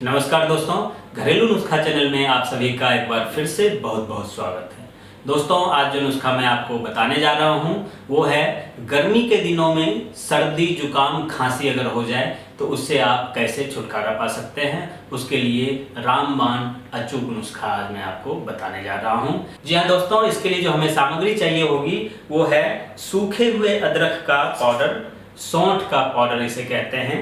नमस्कार दोस्तों, घरेलू नुस्खा चैनल में आप सभी का एक बार फिर से बहुत बहुत स्वागत है। दोस्तों, आज जो नुस्खा मैं आपको बताने जा रहा हूं वो है गर्मी के दिनों में सर्दी जुकाम खांसी अगर हो जाए तो उससे आप कैसे छुटकारा पा सकते हैं। उसके लिए रामबाण अचूक नुस्खा आज मैं आपको बताने जा रहा हूं। जी हाँ दोस्तों, इसके लिए जो हमें सामग्री चाहिए होगी वो है सूखे हुए अदरक का पाउडर, सौंठ का पाउडर इसे कहते हैं।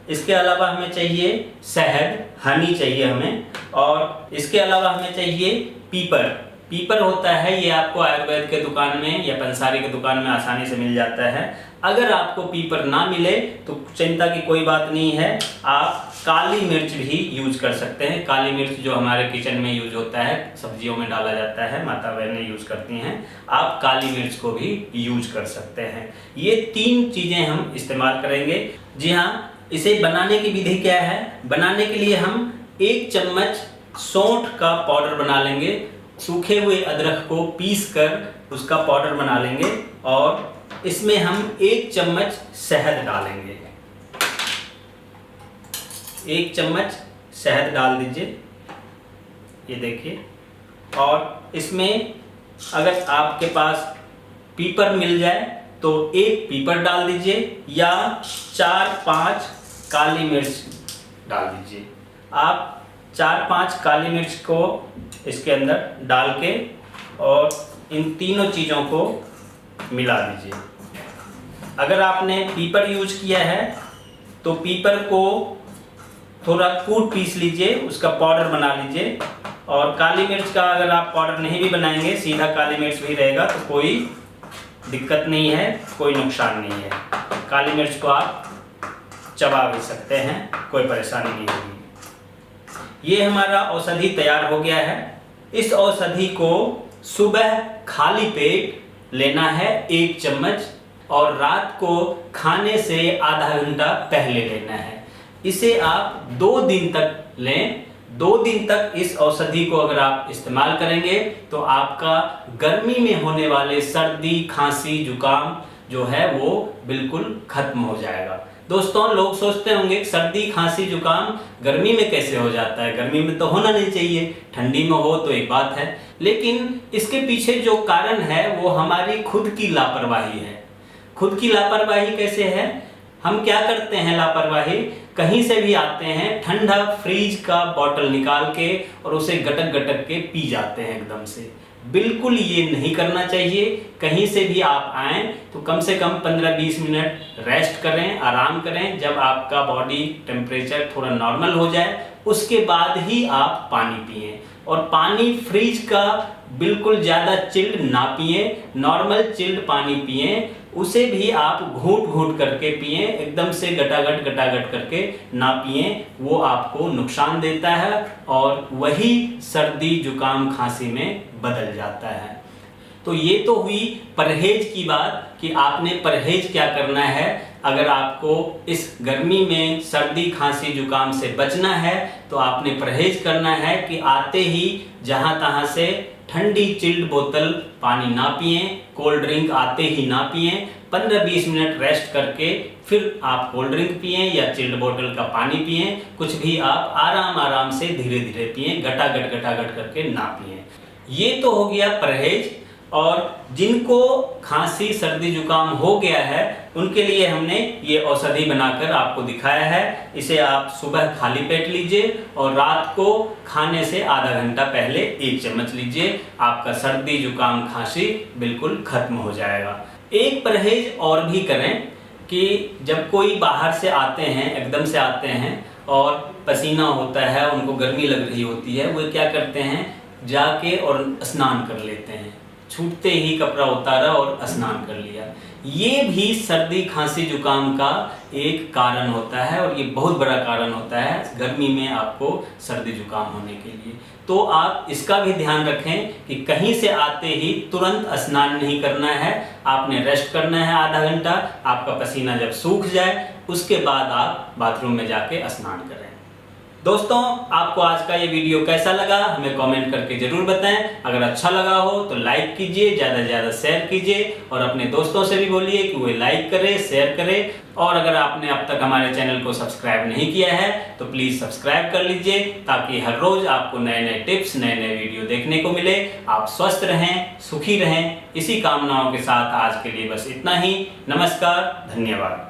इसके अलावा हमें चाहिए शहद, हनी चाहिए हमें, और इसके अलावा हमें चाहिए पीपर। पीपर होता है, ये आपको आयुर्वेद के दुकान में या पंसारी के दुकान में आसानी से मिल जाता है। अगर आपको पीपर ना मिले तो चिंता की कोई बात नहीं है, आप काली मिर्च भी यूज कर सकते हैं। काली मिर्च जो हमारे किचन में यूज होता है, सब्जियों में डाला जाता है, माता बहनें यूज करती हैं, आप काली मिर्च को भी यूज कर सकते हैं। ये तीन चीजें हम इस्तेमाल करेंगे। जी हाँ, इसे बनाने की विधि क्या है। बनाने के लिए हम 1 चम्मच सौंठ का पाउडर बना लेंगे। सूखे हुए अदरक को पीस कर उसका पाउडर बना लेंगे और इसमें हम 1 चम्मच शहद डालेंगे। 1 चम्मच शहद डाल दीजिए, ये देखिए। और इसमें अगर आपके पास पीपर मिल जाए तो 1 पीपर डाल दीजिए या 4-5 काली मिर्च डाल दीजिए। आप 4-5 काली मिर्च को इसके अंदर डाल के और इन तीनों चीज़ों को मिला दीजिए। अगर आपने पीपर यूज किया है तो पीपर को थोड़ा कूट पीस लीजिए, उसका पाउडर बना लीजिए। और काली मिर्च का अगर आप पाउडर नहीं भी बनाएंगे, सीधा काली मिर्च भी रहेगा तो कोई दिक्कत नहीं है, कोई नुकसान नहीं है। काली मिर्च को आप चबा भी सकते हैं, कोई परेशानी नहीं होगी। ये हमारा औषधि तैयार हो गया है। इस औषधि को सुबह खाली पेट लेना है 1 चम्मच, और रात को खाने से आधा घंटा पहले लेना है। इसे आप 2 दिन तक लें। 2 दिन तक इस औषधि को अगर आप इस्तेमाल करेंगे तो आपका गर्मी में होने वाले सर्दी खांसी जुकाम जो है वो बिल्कुल खत्म हो जाएगा। दोस्तों, लोग सोचते होंगे सर्दी खांसी जुकाम गर्मी में कैसे हो जाता है, गर्मी में तो होना नहीं चाहिए, ठंडी में हो तो एक बात है। लेकिन इसके पीछे जो कारण है वो हमारी खुद की लापरवाही है। खुद की लापरवाही कैसे है? हम क्या करते हैं लापरवाही, कहीं से भी आते हैं, ठंडा फ्रीज का बोतल निकाल के और उसे गटक गटक के पी जाते हैं एकदम से। बिल्कुल ये नहीं करना चाहिए। कहीं से भी आप आएँ तो कम से कम 15-20 मिनट रेस्ट करें, आराम करें। जब आपका बॉडी टेम्परेचर थोड़ा नॉर्मल हो जाए उसके बाद ही आप पानी पिएं। और पानी फ्रीज का बिल्कुल ज़्यादा चिल्ड ना पिएं, नॉर्मल चिल्ड पानी पिएं। उसे भी आप घूंट घूंट करके पिएं, एकदम से गटागट करके ना पिएं, वो आपको नुकसान देता है और वही सर्दी जुकाम खांसी में बदल जाता है। तो ये तो हुई परहेज की बात कि आपने परहेज क्या करना है। अगर आपको इस गर्मी में सर्दी खांसी जुकाम से बचना है तो आपने परहेज करना है कि आते ही जहां तहां से ठंडी चिल्ड बोतल पानी ना पिएं, कोल्ड ड्रिंक आते ही ना पिएं। 15-20 मिनट रेस्ट करके फिर आप कोल्ड ड्रिंक पिएं या चिल्ड बोतल का पानी पिएं। कुछ भी आप आराम से धीरे धीरे पिएं, गटागट करके ना पिएं। ये तो हो गया परहेज। और जिनको खांसी सर्दी जुकाम हो गया है उनके लिए हमने ये औषधि बनाकर आपको दिखाया है। इसे आप सुबह खाली पेट लीजिए और रात को खाने से आधा घंटा पहले 1 चम्मच लीजिए। आपका सर्दी जुकाम खांसी बिल्कुल खत्म हो जाएगा। एक परहेज और भी करें कि जब कोई बाहर से आते हैं, एकदम से आते हैं और पसीना होता है, उनको गर्मी लग रही होती है, वो क्या करते हैं, जाके और स्नान कर लेते हैं। छूटते ही कपड़ा उतारा और स्नान कर लिया। ये भी सर्दी खांसी जुकाम का एक कारण होता है और ये बहुत बड़ा कारण होता है गर्मी में आपको सर्दी जुकाम होने के लिए। तो आप इसका भी ध्यान रखें कि कहीं से आते ही तुरंत स्नान नहीं करना है, आपने रेस्ट करना है आधा घंटा। आपका पसीना जब सूख जाए उसके बाद आप बाथरूम में जाके स्नान करें। दोस्तों, आपको आज का ये वीडियो कैसा लगा हमें कमेंट करके जरूर बताएं। अगर अच्छा लगा हो तो लाइक कीजिए, ज़्यादा से ज़्यादा शेयर कीजिए और अपने दोस्तों से भी बोलिए कि वो लाइक करें, शेयर करें। और अगर आपने अब तक हमारे चैनल को सब्सक्राइब नहीं किया है तो प्लीज़ सब्सक्राइब कर लीजिए, ताकि हर रोज़ आपको नए नए टिप्स, नए नए वीडियो देखने को मिले। आप स्वस्थ रहें, सुखी रहें, इसी कामनाओं के साथ आज के लिए बस इतना ही। नमस्कार, धन्यवाद।